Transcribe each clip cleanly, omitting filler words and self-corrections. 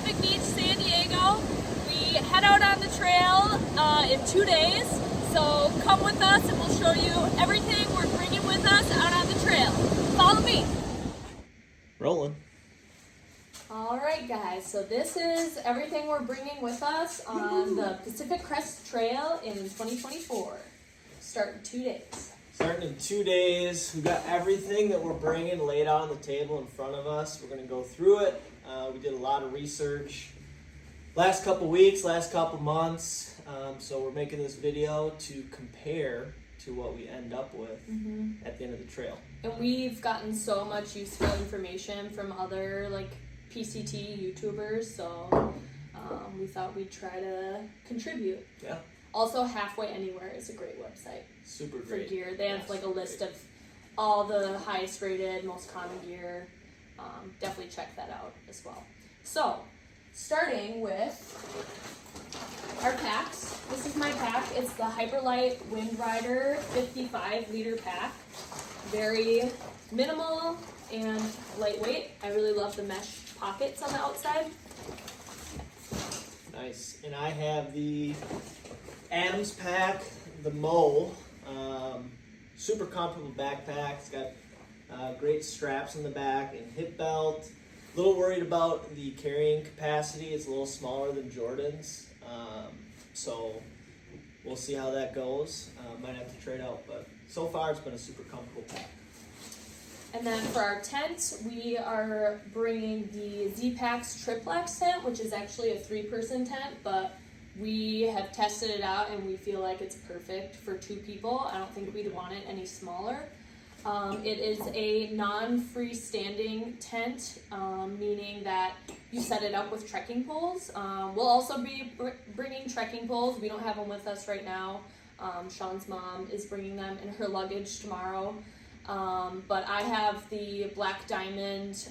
Pacific Beach, San Diego. We head out on the trail in 2 days. So come with us and we'll show you everything we're bringing with us out on the trail. Follow me. Rolling. All right, guys, so this is everything we're bringing with us on the Pacific Crest Trail in 2024. Starting 2 days. Starting in 2 days. We've got everything that we're bringing laid out on the table in front of us. We're going to go through it. We did a lot of research last couple weeks, last couple months. So we're making this video to compare to what we end up with at the end of the trail. And we've gotten so much useful information from other PCT YouTubers, so we thought we'd try to contribute. Yeah. Also, Halfway Anywhere is a great website. Super great. For gear. They have a list of all the highest rated, most common gear. Definitely check that out as well. So, starting with our packs. This is my pack. It's the Hyperlight Wind Rider 55 liter pack. Very minimal and lightweight. I really love the mesh pockets on the outside. Nice. And I have the Adams pack, the Mole. Super comfortable backpack. It's got great straps in the back and hip belt. A little worried about the carrying capacity. It's a little smaller than Jordan's. So we'll see how that goes. Might have to trade out, but so far it's been a super comfortable pack. And then for our tent, we are bringing the Z-Packs Triplex tent, which is actually a 3-person tent, but we have tested it out and we feel like it's perfect for 2 people. I don't think we'd want it any smaller. It is a non-freestanding tent, meaning that you set it up with trekking poles. We'll also be bringing trekking poles. We don't have them with us right now. Sean's mom is bringing them in her luggage tomorrow. But I have the Black Diamond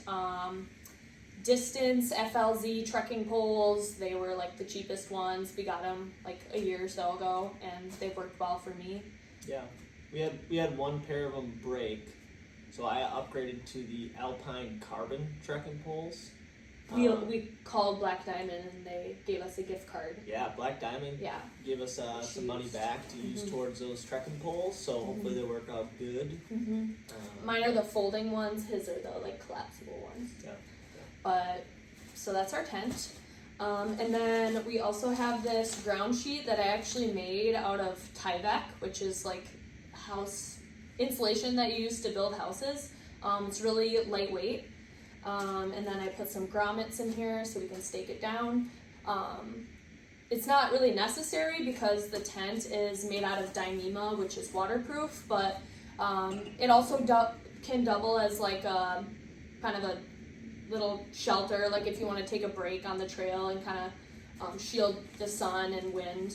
Distance FLZ trekking poles. They were the cheapest ones. We got them a year or so ago, and they've worked well for me. Yeah, we had one pair of them break, so I upgraded to the Alpine Carbon trekking poles. We called Black Diamond and they gave us a gift card. Yeah, Black Diamond gave us some money back to use towards those trekking poles, so hopefully they work out good. Mine are the folding ones, his are the collapsible ones. Yeah. But, so that's our tent. And then we also have this ground sheet that I actually made out of Tyvek, which is house insulation that you use to build houses. It's really lightweight. And then I put some grommets in here so we can stake it down. It's not really necessary because the tent is made out of Dyneema, which is waterproof, but it also can double as a kind of a little shelter, if you want to take a break on the trail and kind of shield the sun and wind.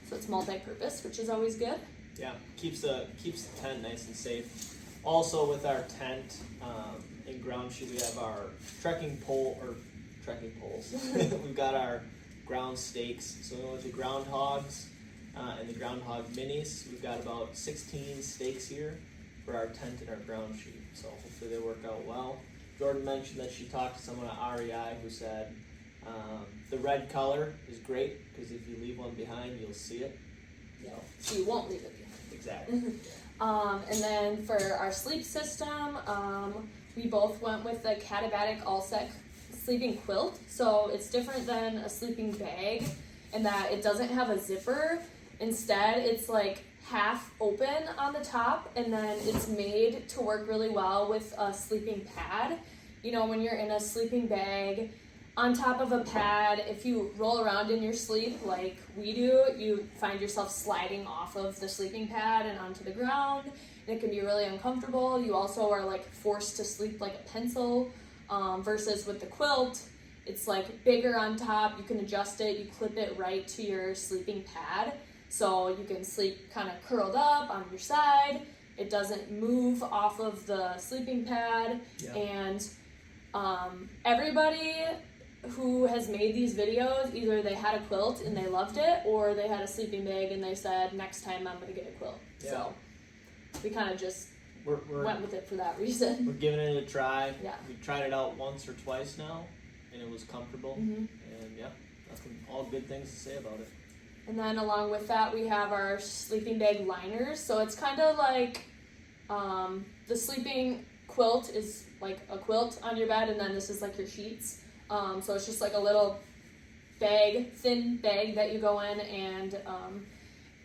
So it's multi-purpose, which is always good. Yeah, keeps the tent nice and safe. Also with our tent, in ground sheet, we have our trekking poles. We've got our ground stakes. So with the groundhogs and the groundhog minis, we've got about 16 stakes here for our tent and our ground sheet. So hopefully they work out well. Jordan mentioned that she talked to someone at REI who said the red color is great because if you leave one behind, you'll see it. So you won't leave it behind. Exactly. And then for our sleep system, we both went with the Katabatic Allsec sleeping quilt. So it's different than a sleeping bag in that it doesn't have a zipper. Instead, it's half open on the top, and then it's made to work really well with a sleeping pad. When you're in a sleeping bag on top of a pad, if you roll around in your sleep like we do, you find yourself sliding off of the sleeping pad and onto the ground, and it can be really uncomfortable. You also are forced to sleep like a pencil, versus with the quilt, it's bigger on top. You can adjust it, you clip it right to your sleeping pad, so you can sleep kind of curled up on your side. It doesn't move off of the sleeping pad. And everybody who has made these videos, either they had a quilt and they loved it, or they had a sleeping bag and they said, next time I'm going to get a quilt. So we kind of just went with it for that reason. We're giving it a try. Yeah. We've tried it out once or twice now, and it was comfortable. Mhm. And yeah, all good things to say about it. And then along with that, we have our sleeping bag liners. So it's kind of like the sleeping quilt is like a quilt on your bed, and then this is like your sheets. So it's just like a little bag, thin bag that you go in, and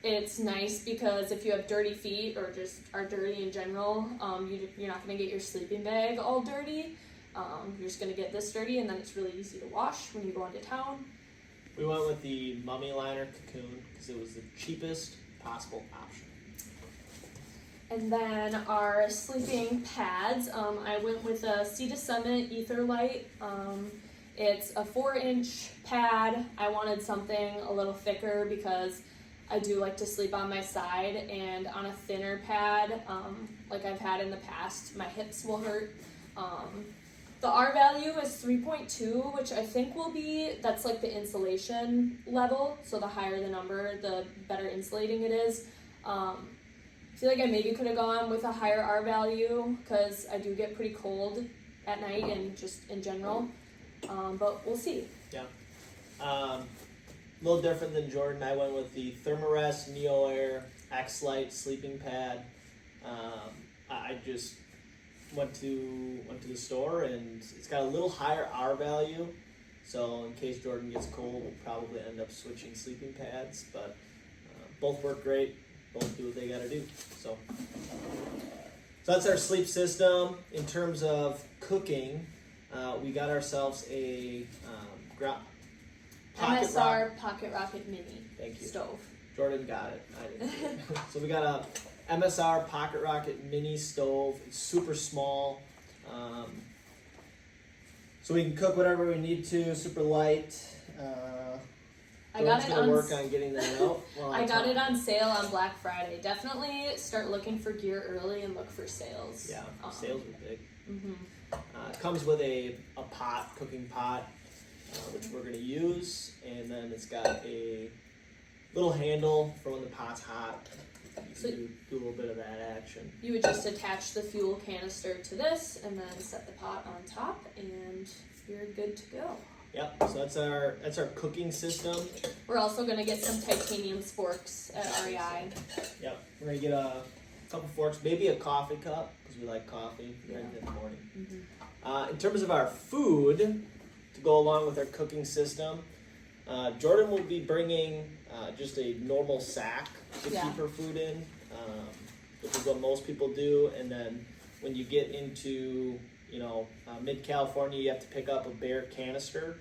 it's nice because if you have dirty feet or just are dirty in general, you're not going to get your sleeping bag all dirty. You're just going to get this dirty, and then it's really easy to wash when you go into town. We went with the Mummy Liner Cocoon because it was the cheapest possible option. And then our sleeping pads, I went with a Sea to Summit Ether Light. It's a 4-inch pad. I wanted something a little thicker because I do like to sleep on my side, and on a thinner pad, like I've had in the past, my hips will hurt. The R value is 3.2, which I think that's like the insulation level. So the higher the number, the better insulating it is. I feel like I maybe could have gone with a higher R value because I do get pretty cold at night and just in general. But we'll see. Yeah. A little different than Jordan. I went with the Thermarest Neo Air X Lite sleeping pad. I just went to the store, and it's got a little higher R value. So in case Jordan gets cold, we'll probably end up switching sleeping pads. But both work great. Both do what they got to do. So that's our sleep system. In terms of cooking, we got ourselves a Pocket Rocket Mini. Thank you. Stove. Jordan got it. I didn't get it. So we got a MSR Pocket Rocket Mini stove. It's super small. So we can cook whatever we need to. Super light. I got it on. Work on getting that out. I got it on sale on Black Friday. Definitely start looking for gear early and look for sales. Yeah, sales are big. Mm-hmm. It comes with a cooking pot, which we're going to use, and then it's got a little handle for when the pot's hot. You can do a little bit of that action. You would just attach the fuel canister to this, and then set the pot on top, and you're good to go. Yep. So that's our cooking system. We're also going to get some titanium sporks at REI. Yep. We're going to get a couple forks, maybe a coffee cup because we like coffee right in the morning. Mm-hmm. In terms of our food to go along with our cooking system, Jordan will be bringing just a normal sack to keep her food in, which is what most people do. And then when you get into mid-California, you have to pick up a Bear canister.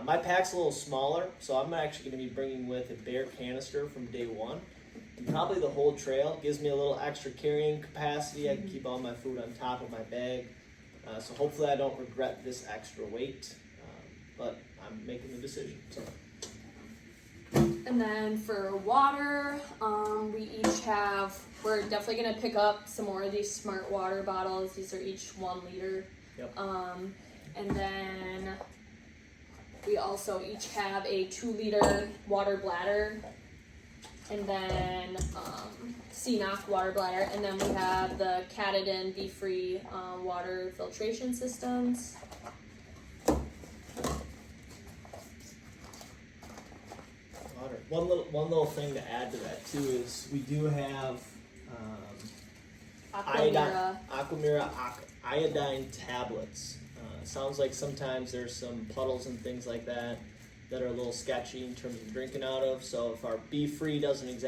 My pack's a little smaller, so I'm actually going to be bringing with a Bear canister from day one. And probably the whole trail gives me a little extra carrying capacity. I can keep all my food on top of my bag. So hopefully I don't regret this extra weight, but I'm making the decision. So. And then for water, we're definitely going to pick up some more of these smart water bottles. These are each 1 liter. Yep. And then we also each have a 2-liter water bladder. And then CNOC water bladder. And then we have the Katadyn Be Free water filtration systems. One little thing to add to that too is we do have Aquamira iodine tablets. Sounds like sometimes there's some puddles and things like that are a little sketchy in terms of drinking out of. So if our Be Free doesn't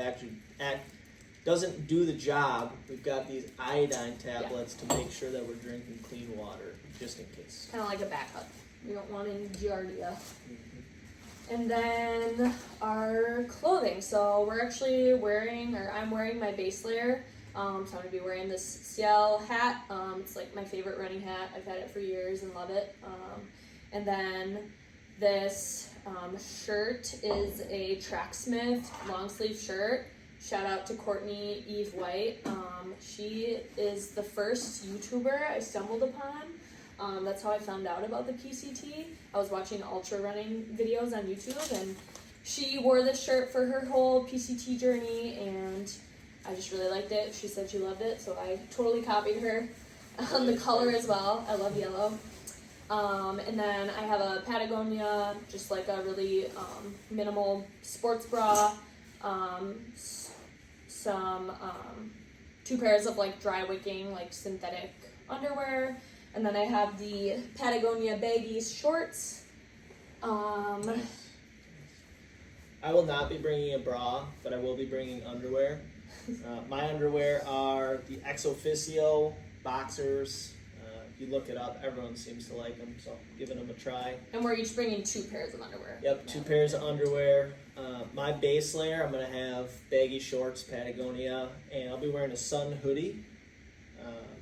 do the job, we've got these iodine tablets to make sure that we're drinking clean water, just in case. Kind of like a backup. We don't want any giardia. And then our clothing. So I'm wearing my base layer. So I'm going to be wearing this Ciel hat. It's like my favorite running hat. I've had it for years and love it. And then this shirt is a Tracksmith long sleeve shirt. Shout out to Courtney Eve White. She is the first YouTuber I stumbled upon. That's how I found out about the PCT. I was watching ultra running videos on YouTube, and she wore this shirt for her whole PCT journey, and I just really liked it. She said she loved it, so I totally copied her. The color as well. I love yellow. And then I have a Patagonia, just like a really minimal sports bra, some 2 pairs of like dry wicking, like synthetic underwear, and then I have the Patagonia baggies shorts. I will not be bringing a bra, but I will be bringing underwear. My underwear are the Ex Officio boxers. If you look it up, everyone seems to like them, so I'm giving them a try. And we're each bringing 2 pairs of underwear. Yep, 2 pairs of underwear. My base layer, I'm going to have baggy shorts, Patagonia, and I'll be wearing a sun hoodie,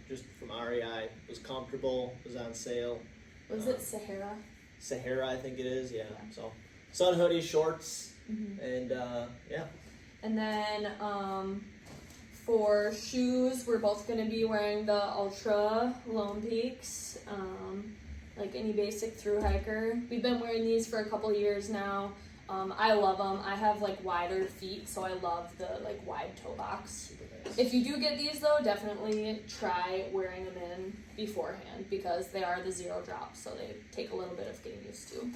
just from REI. It was comfortable, was on sale. Was it Sahara? Sahara, I think it is, yeah. So, sun hoodie, shorts, and yeah. And then for shoes, we're both going to be wearing the Ultra Lone Peaks, like any basic thru hiker. We've been wearing these for a couple years now. I love them. I have like wider feet, so I love the like wide toe box. If you do get these though, definitely try wearing them in beforehand because they are the 0 drop, so they take a little bit of getting used to.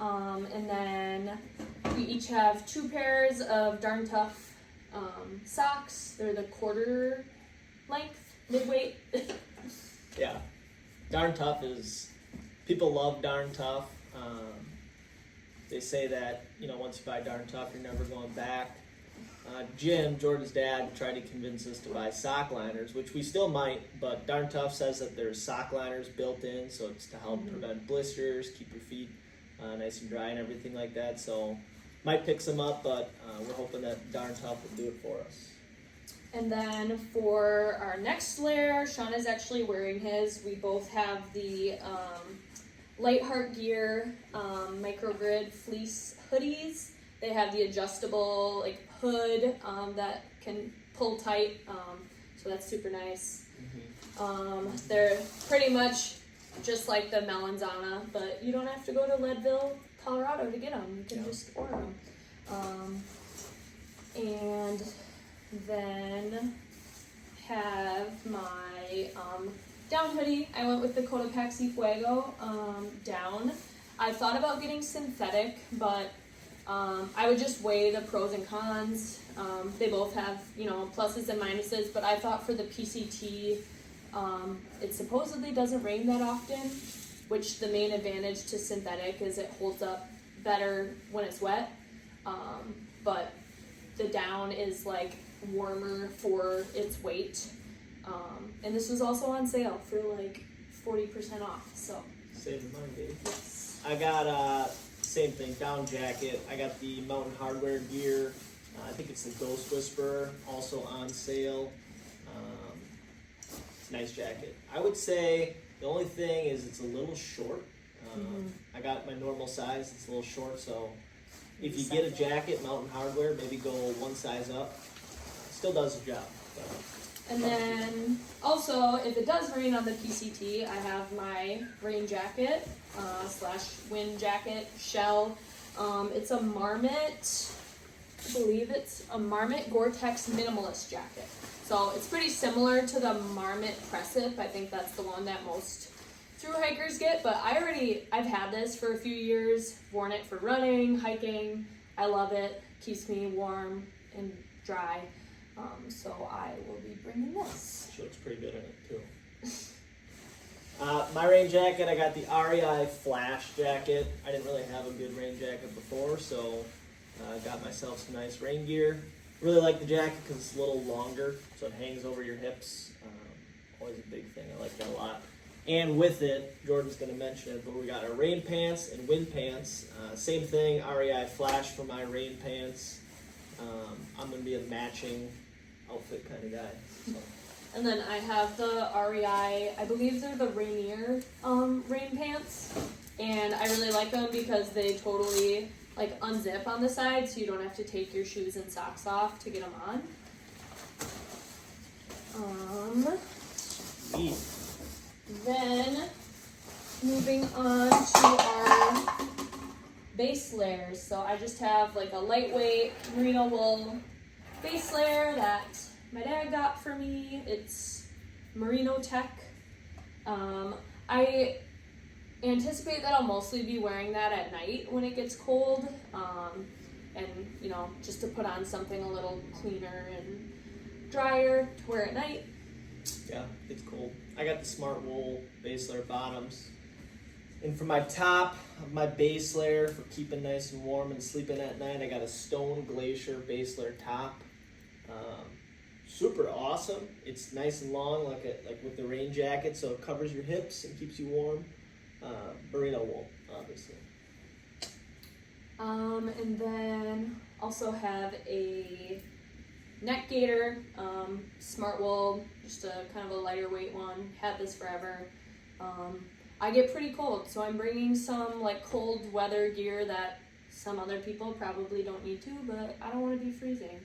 And then we each have 2 pairs of Darn Tough socks. They're the quarter length, midweight. Yeah, Darn Tough is, people love Darn Tough. They say that, you know, once you buy Darn Tough, you're never going back. Jim, Jordan's dad, tried to convince us to buy sock liners, which we still might, but Darn Tough says that there's sock liners built in, so it's to help prevent blisters, keep your feet nice and dry and everything like that. So might pick some up, but we're hoping that Darn Tough will do it for us. And then for our next layer, Sean is actually wearing his. We both have the Light Heart Gear microgrid fleece hoodies. They have the adjustable like hood that can pull tight, so that's super nice. They're pretty much just like the Melanzana, but you don't have to go to Leadville, Colorado to get them. You can just order them. And then have my down hoodie. I went with the Cotopaxi Fuego down. I thought about getting synthetic, but I would just weigh the pros and cons. They both have, you know, pluses and minuses, but I thought for the PCT, it supposedly doesn't rain that often, which the main advantage to synthetic is it holds up better when it's wet, but the down is like warmer for its weight. And this was also on sale for like 40% off, so. Saving money, baby. Yes. I got same thing, down jacket. I got the Mountain Hardwear gear. I think it's the Ghost Whisperer, also on sale. It's a nice jacket. I would say the only thing is it's a little short. I got my normal size, it's a little short, so if you get a jacket, Mountain Hardwear, maybe go 1 size up. Still does the job. So. And then also, if it does rain on the PCT, I have my rain jacket / wind jacket shell. It's a Marmot, I believe it's a Marmot Gore-Tex minimalist jacket. So it's pretty similar to the Marmot Press-Up. I think that's the one that most thru hikers get, but I've had this for a few years, worn it for running, hiking. I love it, keeps me warm and dry. So I will be bringing this. She looks pretty good in it too. My rain jacket, I got the REI Flash jacket. I didn't really have a good rain jacket before, so I got myself some nice rain gear. Really like the jacket because it's a little longer, so it hangs over your hips. Always a big thing. I like that a lot. And with it, Jordan's going to mention it, but we got our rain pants and wind pants. Same thing, REI Flash for my rain pants. I'm going to be a matching outfit kind of guy. So. And then I have the REI, I believe they're the Rainier rain pants. And I really like them because they totally like unzip on the side, so you don't have to take your shoes and socks off to get them on. Then moving on to our base layers. So I just have like a lightweight merino wool base layer that my dad got for me. It's Merino Tech. I anticipate that I'll mostly be wearing that at night when it gets cold, and just to put on something a little cleaner and drier to wear at night. Yeah, it's cold. I got the Smart Wool base layer bottoms. And for my top of my base layer for keeping nice and warm and sleeping at night, I got a Stone Glacier base layer top. Super awesome. It's nice and long, like with the rain jacket, so it covers your hips and keeps you warm. Merino wool, obviously. And then also have a neck gaiter, Smart Wool, just a kind of a lighter weight one. Had this forever. I get pretty cold, so I'm bringing some like cold weather gear that some other people probably don't need to, but I don't want to be freezing.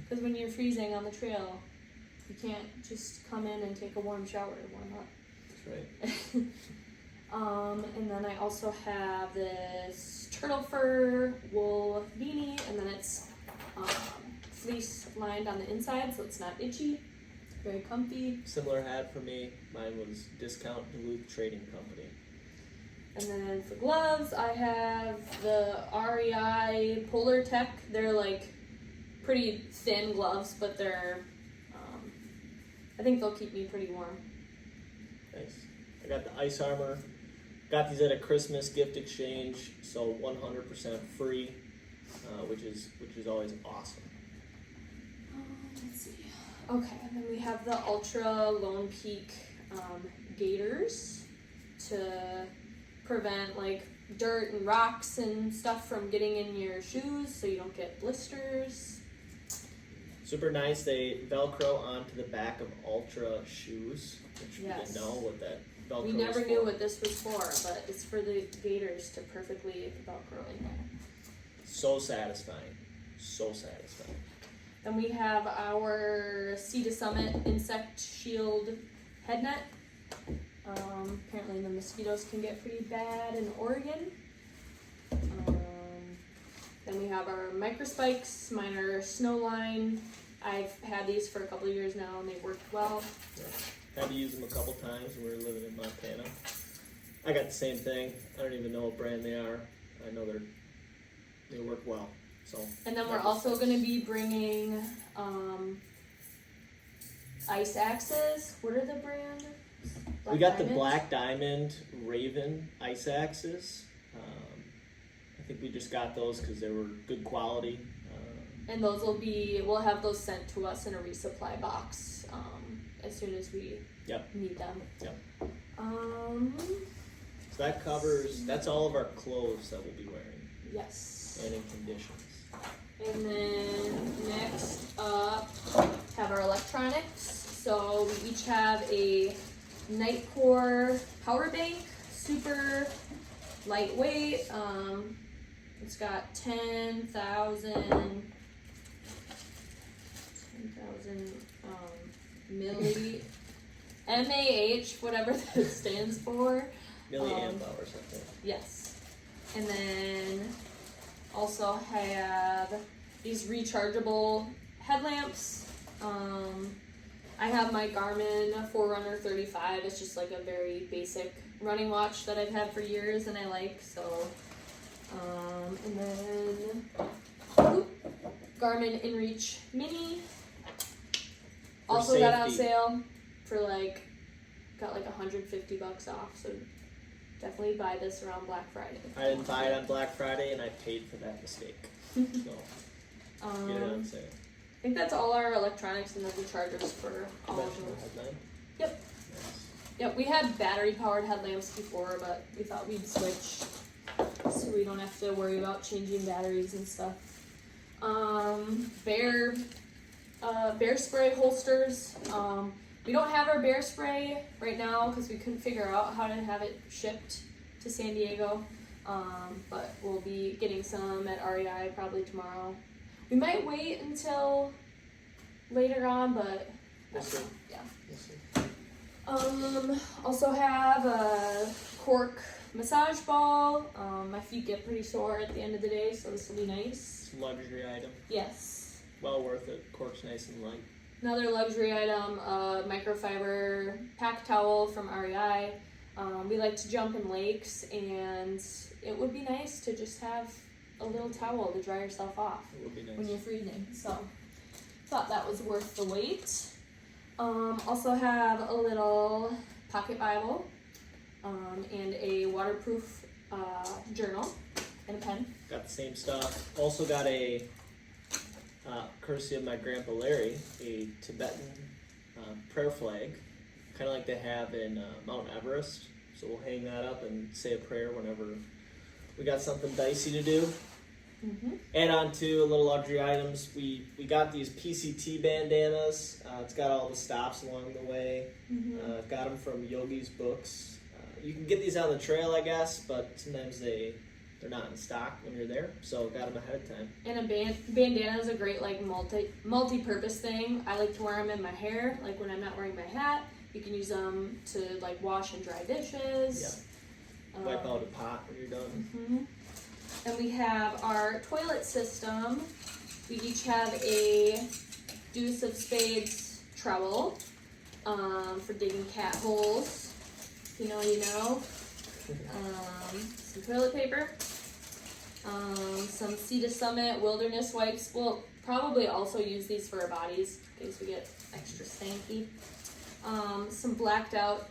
Because when you're freezing on the trail, you can't just come in and take a warm shower to warm up. That's right. And then I also have this turtle fur wool beanie, and then it's fleece lined on the inside, so it's not itchy. Very comfy. Similar hat for me. Mine was Discount Duluth Trading Company. And then for gloves, I have the REI Polar Tech. They're like pretty thin gloves, but they're, I think they'll keep me pretty warm. Nice. I got the Ice Armor. Got these at a Christmas gift exchange, so 100% free, which is always awesome. Let's see. Okay, and then we have the Ultra Lone Peak gaiters to prevent like dirt and rocks and stuff from getting in your shoes, so you don't get blisters. Super nice. They Velcro onto the back of Ultra shoes, which we didn't know what that Velcro We was never for. knew what this was for, but it's for the gaiters to perfectly Velcro in there. So satisfying. So satisfying. Then we have our Sea to Summit Insect Shield head net. Apparently the mosquitoes can get pretty bad in Oregon. Then we have our micro spikes. Mine are Snowline. I've had these for a couple of years now, and they've worked well. Yeah. Had to use them a couple times when we were living in Montana. I got the same thing. I don't even know what brand they are. I know they work well. So. And then we're also going to be bringing ice axes. What are the brand? We got the Black Diamond Raven ice axes. I think we just got those because they were good quality. And those we'll have those sent to us in a resupply box as soon as we need them. Yep. So that's all of our clothes that we'll be wearing. Yes. And in conditions. And then next up, have our electronics. So we each have a Nightcore power bank, super lightweight. It's got 10,000 milli MAH, whatever that stands for. Milliamp hours, I think. Yes. And then also have these rechargeable headlamps. I have my Garmin Forerunner 35. It's just like a very basic running watch that I've had for years and I like. So, and then Garmin InReach Mini. Also got on sale for got like $150 off. So definitely buy this around Black Friday. I didn't buy it on Black Friday, and I paid for that mistake. So, get it on sale. I think that's all our electronics and then the chargers for all of them. Headline? Yep. Nice. Yep, we had battery-powered headlamps before, but we thought we'd switch so we don't have to worry about changing batteries and stuff. Bear spray holsters. We don't have our bear spray right now because we couldn't figure out how to have it shipped to San Diego. But we'll be getting some at REI probably tomorrow. We might wait until later on, but We'll see. yeah. We'll see. Also have a cork massage ball. My feet get pretty sore at the end of the day, so this will be nice. It's a luxury item. Yes. Well worth it. Cork's nice and light. Another luxury item, microfiber pack towel from REI. We like to jump in lakes, and it would be nice to just have a little towel to dry yourself off It would be nice. when you're freezing. So thought that was worth the wait. Also have a little pocket Bible, and a waterproof journal and a pen. Got the same stuff. Also got a, courtesy of my grandpa Larry, a Tibetan prayer flag, kind of like they have in Mount Everest. So we'll hang that up and say a prayer whenever we got something dicey to do. Mm-hmm. Add on to a little luxury items. We got these PCT bandanas. It's got all the stops along the way. Mm-hmm. Got them from Yogi's Books. You can get these on the trail, I guess, but sometimes they're not in stock when you're there. So got them ahead of time. And a bandana is a great like multi-purpose thing. I like to wear them in my hair, like when I'm not wearing my hat. You can use them to like wash and dry dishes. Yeah. Wipe out a pot when you're done. Mm-hmm. And we have our toilet system. We each have a Deuce of Spades trowel for digging cat holes. If you know, you know. Some toilet paper. Some Sea to Summit wilderness wipes. We'll probably also use these for our bodies in case we get extra stanky. Some blacked out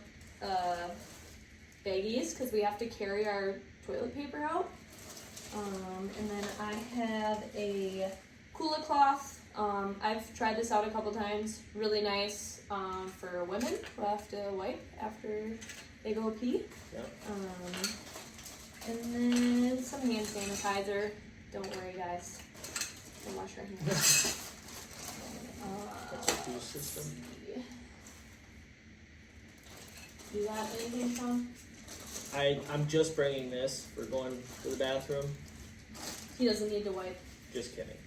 baggies because we have to carry our toilet paper out. And then I have a Kula cloth. I've tried this out a couple times. Really nice for women who have to wipe after they go pee. Yep. And then some hand sanitizer. Don't worry, guys. Don't wash your hands. That's the Deuce system. You got anything, Sean? I'm just bringing this. We're going to the bathroom. He doesn't need to wipe. Just kidding.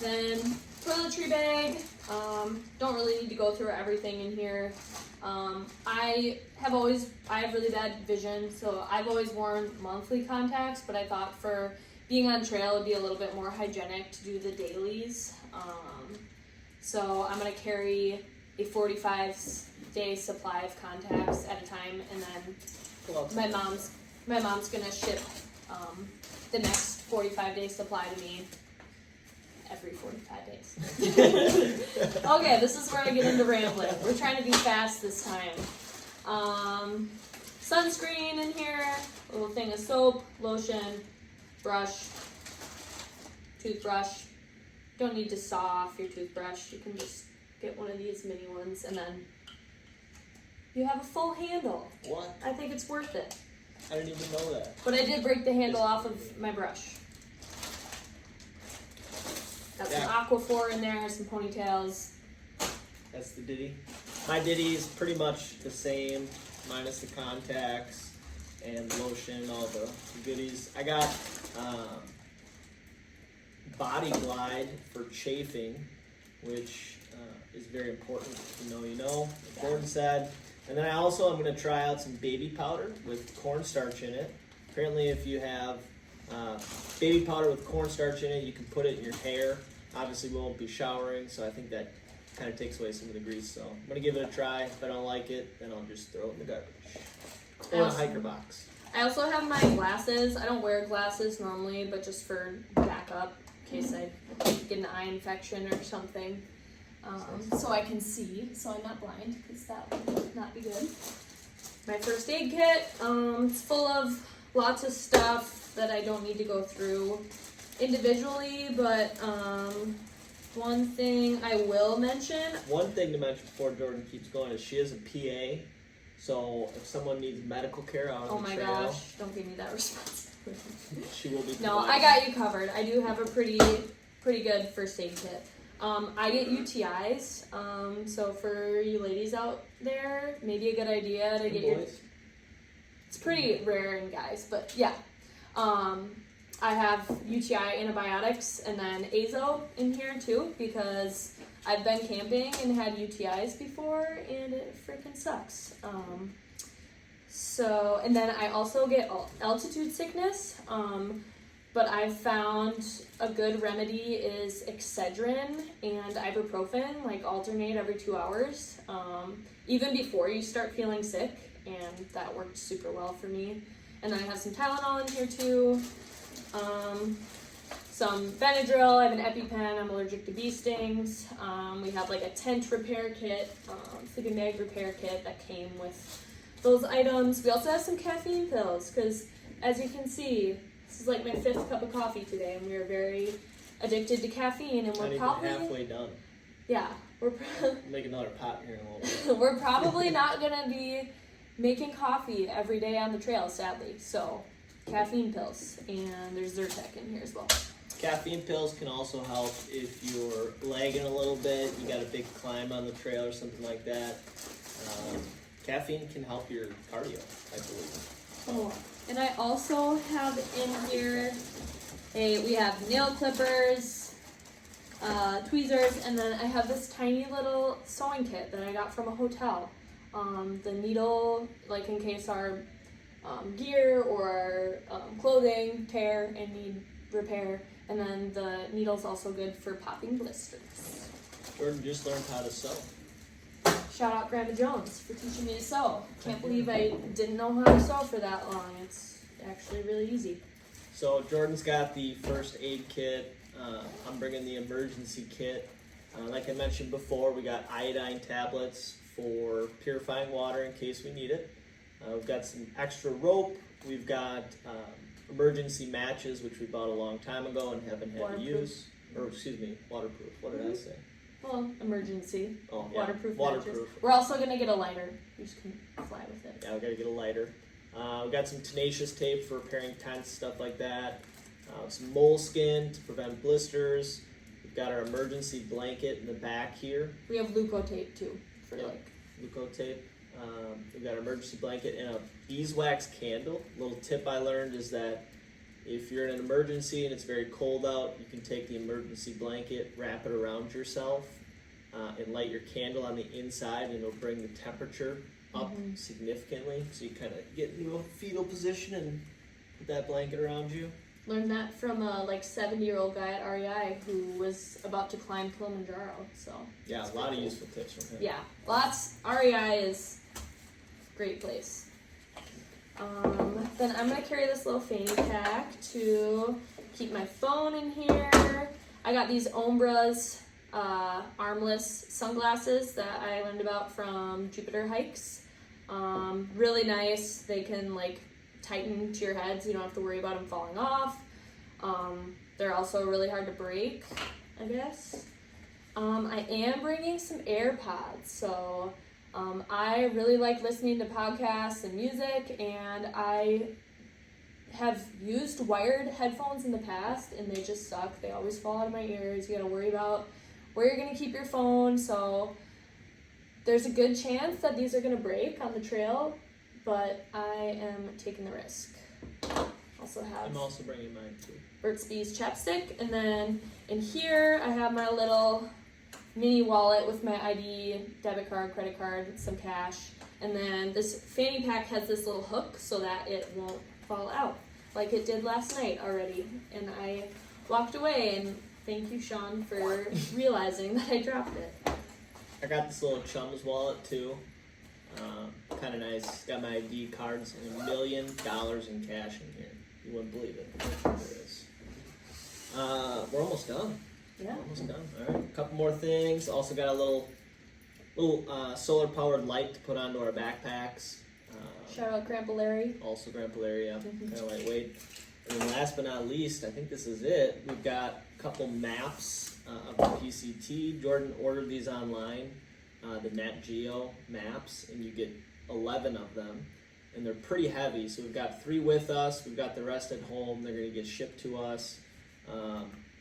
Then toiletry bag. Don't really need to go through everything in here. I have really bad vision, so I've always worn monthly contacts, but I thought for being on trail it'd be a little bit more hygienic to do the dailies. So I'm gonna carry a 45-day supply of contacts at a time, and then my mom's gonna ship the next 45-day supply to me every 45 days. Okay, this is where I get into rambling. We're trying to be fast this time. Sunscreen in here, a little thing of soap, lotion, brush, toothbrush. Don't need to saw off your toothbrush. You can just get one of these mini ones, and then you have a full handle. What? I think it's worth it. I didn't even know that. But I did break the handle off of my brush. Got some Aquaphor in there, some ponytails. That's the ditty. My ditty is pretty much the same, minus the contacts and the lotion, all the goodies. I got Body Glide for chafing, which is very important. If you know, you know. Gordon said. And then I also am going to try out some baby powder with cornstarch in it. Apparently, if you have baby powder with cornstarch in it, you can put it in your hair. Obviously, we won't be showering, so I think that kind of takes away some of the grease. So I'm going to give it a try. If I don't like it, then I'll just throw it in the garbage. Or a hiker box. I also have my glasses. I don't wear glasses normally, but just for backup, in case I get an eye infection or something. So I can see, so I'm not blind, because that would not be good. My first aid kit, it's full of lots of stuff that I don't need to go through individually, but one thing I will mention. One thing to mention before Jordan keeps going is she is a PA, so if someone needs medical care out on the trail. Oh my gosh, don't give me that responsibility. She will be No, I got you covered. I do have a pretty good first aid kit. I get UTIs, so for you ladies out there, maybe a good idea to get your... It's pretty rare in guys, but yeah. I have UTI antibiotics and then azo in here too, because I've been camping and had UTIs before, and it freaking sucks. And then I also get altitude sickness. but I've found a good remedy is Excedrin and ibuprofen, like alternate every 2 hours, even before you start feeling sick, and that worked super well for me. And then I have some Tylenol in here too, some Benadryl, I have an EpiPen, I'm allergic to bee stings. We have like a tent repair kit, sleeping bag repair kit that came with those items. We also have some caffeine pills, because as you can see, this is like my 5th cup of coffee today, and we are very addicted to caffeine, and we're probably halfway done. Yeah, Make another pot here in a little bit. we're probably not gonna be making coffee every day on the trail, sadly. So, caffeine pills, and there's Zyrtec in here as well. Caffeine pills can also help if you're lagging a little bit, you got a big climb on the trail or something like that. Caffeine can help your cardio, I believe. Oh, and I also have in here we have nail clippers, tweezers, and then I have this tiny little sewing kit that I got from a hotel. The needle, like in case our gear or clothing tear and need repair, and then the needle's also good for popping blisters. Jordan just learned how to sew. Shout out Grandma Jones for teaching me to sew. Can't believe I didn't know how to sew for that long. It's actually really easy. So Jordan's got the first aid kit. I'm bringing the emergency kit. Like I mentioned before, we got iodine tablets for purifying water in case we need it. We've got some extra rope. We've got emergency matches, which we bought a long time ago and haven't had to use. Or excuse me, waterproof. What did I say? Well, emergency. Oh, yeah. Waterproof. Waterproof. We're also going to get a lighter. You just can fly with it. Yeah, we got to get a lighter. We got some tenacious tape for repairing tents, stuff like that. Some moleskin to prevent blisters. We've got our emergency blanket in the back here. We have Leukotape too for Leukotape. We've got our emergency blanket and a beeswax candle. A little tip I learned is that if you're in an emergency and it's very cold out, you can take the emergency blanket, wrap it around yourself, and light your candle on the inside, and it'll bring the temperature up significantly. So you kind of get into a fetal position and put that blanket around you. Learned that from a 70-year-old guy at REI who was about to climb Kilimanjaro. So yeah, a lot of useful tips from him. Yeah, lots. REI is a great place. Then I'm going to carry this little fanny pack to keep my phone in here. I got these Ombras armless sunglasses that I learned about from Jupiter Hikes. Really nice. They can tighten to your head so you don't have to worry about them falling off. They're also really hard to break, I guess. I am bringing some AirPods, so I really like listening to podcasts and music, and I have used wired headphones in the past, and they just suck. They always fall out of my ears. You gotta worry about where you're gonna keep your phone, so there's a good chance that these are gonna break on the trail, but I am taking the risk. I'm also bringing mine too. Burt's Bees chapstick, and then in here I have my little mini wallet with my ID, debit card, credit card, some cash, and then this fanny pack has this little hook so that it won't fall out like it did last night already, and I walked away, and thank you, Sean, for realizing that I dropped it. I got this little Chums wallet too. Kind of nice. Got my ID cards and $1 million in cash in here. You wouldn't believe it. There it is. We're almost done. Yeah. Almost done. All right. A couple more things. Also got a little solar powered light to put onto our backpacks. Shout out Grandpa Larry. Also Grandpa Larry, yeah. Kind of lightweight. And then last but not least, I think this is it. We've got a couple maps of the PCT. Jordan ordered these online, the Nat Geo maps, and you get 11 of them. And they're pretty heavy, so we've got 3 with us. We've got the rest at home. They're going to get shipped to us.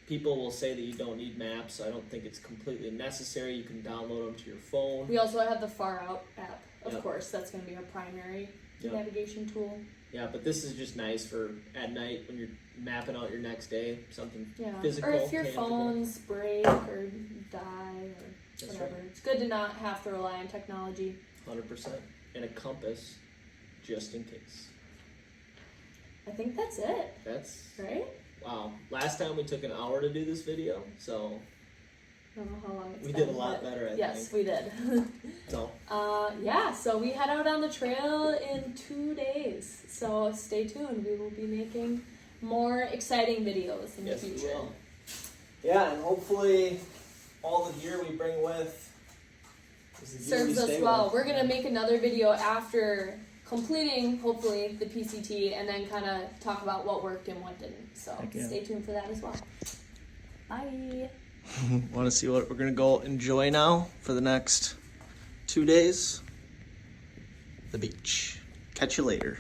People will say that you don't need maps. I don't think it's completely necessary. You can download them to your phone. We also have the Far Out app, of course. That's going to be our primary navigation tool. Yeah, but this is just nice for at night when you're mapping out your next day, something physical. Or if your tangible. phones break or die or That's whatever. right. It's good to not have to rely on technology. 100%. And a compass, just in case. I think that's it. That's right. wow, last time we took an hour to do this video, so I don't know how long it's we been, did a lot but better, I yes, think. we did. So, yeah, so we head out on the trail in 2 days. So stay tuned. We will be making more exciting videos in yes, the we future. will. Yeah, and hopefully all the gear we bring with is the gear Serves we us stay well. with. We're gonna make another video after completing, hopefully, the PCT, and then kind of talk about what worked and what didn't. So Heck yeah. stay tuned for that as well. Bye. Want to see what we're gonna go enjoy now for the next 2 days? The beach. Catch you later.